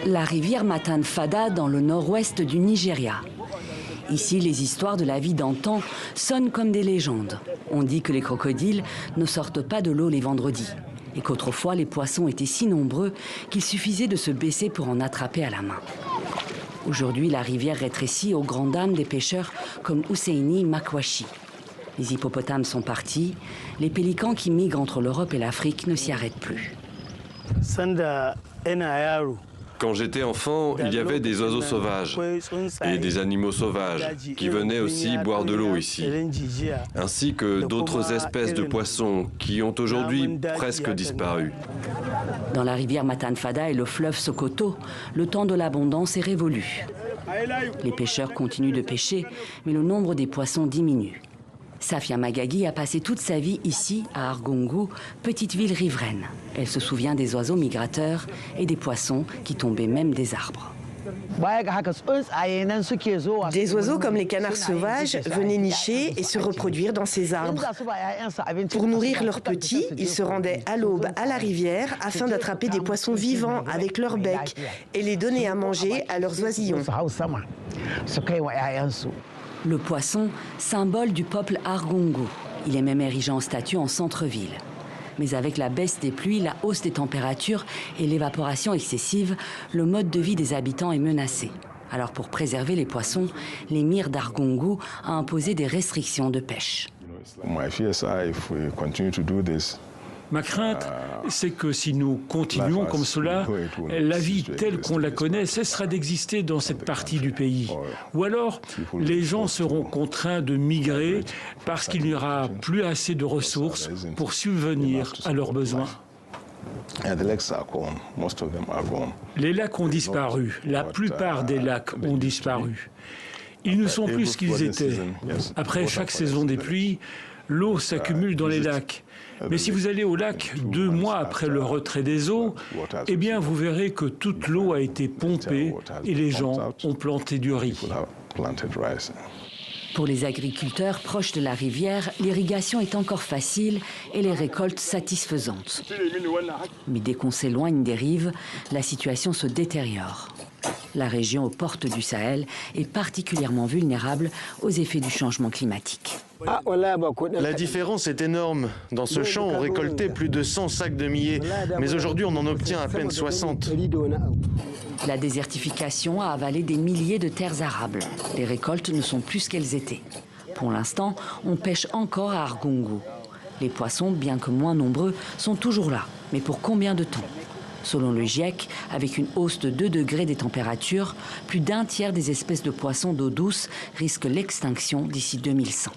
la rivière Matan-Fada dans le nord-ouest du Nigeria. Ici, les histoires de la vie d'antan sonnent comme des légendes. On dit que les crocodiles ne sortent pas de l'eau les vendredis et qu'autrefois les poissons étaient si nombreux qu'il suffisait de se baisser pour en attraper à la main. Aujourd'hui, la rivière rétrécit aux grandes dames des pêcheurs comme Husseini Makwashi. Les hippopotames sont partis, les pélicans qui migrent entre l'Europe et l'Afrique ne s'y arrêtent plus. Quand j'étais enfant, il y avait des oiseaux sauvages et des animaux sauvages qui venaient aussi boire de l'eau ici, ainsi que d'autres espèces de poissons qui ont aujourd'hui presque disparu. Dans la rivière Matan-Fada et le fleuve Sokoto, le temps de l'abondance est révolu. Les pêcheurs continuent de pêcher, mais le nombre des poissons diminue. Safia Magagi a passé toute sa vie ici, à Argungu, petite ville riveraine. Elle se souvient des oiseaux migrateurs et des poissons qui tombaient même des arbres. Des oiseaux comme les canards sauvages venaient nicher et se reproduire dans ces arbres. Pour nourrir leurs petits, ils se rendaient à l'aube à la rivière afin d'attraper des poissons vivants avec leur bec et les donner à manger à leurs oisillons. Le poisson, symbole du peuple Argungu. Il est même érigé en statue en centre-ville. Mais avec la baisse des pluies, la hausse des températures et l'évaporation excessive, le mode de vie des habitants est menacé. Alors pour préserver les poissons, l'émir d'Argungu a imposé des restrictions de pêche. Ma crainte, c'est que si nous continuons comme cela, la vie telle qu'on la connaît cessera d'exister dans cette partie du pays. Ou alors, les gens seront contraints de migrer parce qu'il n'y aura plus assez de ressources pour subvenir à leurs besoins. Les lacs ont disparu. La plupart des lacs ont disparu. Ils ne sont plus ce qu'ils étaient. Après chaque saison des pluies, l'eau s'accumule dans les lacs. Mais si vous allez au lac 2 mois après le retrait des eaux, eh bien vous verrez que toute l'eau a été pompée et les gens ont planté du riz. Pour les agriculteurs proches de la rivière, l'irrigation est encore facile et les récoltes satisfaisantes. Mais dès qu'on s'éloigne des rives, la situation se détériore. La région aux portes du Sahel est particulièrement vulnérable aux effets du changement climatique. La différence est énorme. Dans ce champ, on récoltait plus de 100 sacs de millet, mais aujourd'hui, on en obtient à peine 60. La désertification a avalé des milliers de terres arables. Les récoltes ne sont plus ce qu'elles étaient. Pour l'instant, on pêche encore à Argungu. Les poissons, bien que moins nombreux, sont toujours là. Mais pour combien de temps ? Selon le GIEC, avec une hausse de 2 degrés des températures, plus d'1 tiers des espèces de poissons d'eau douce risquent l'extinction d'ici 2100.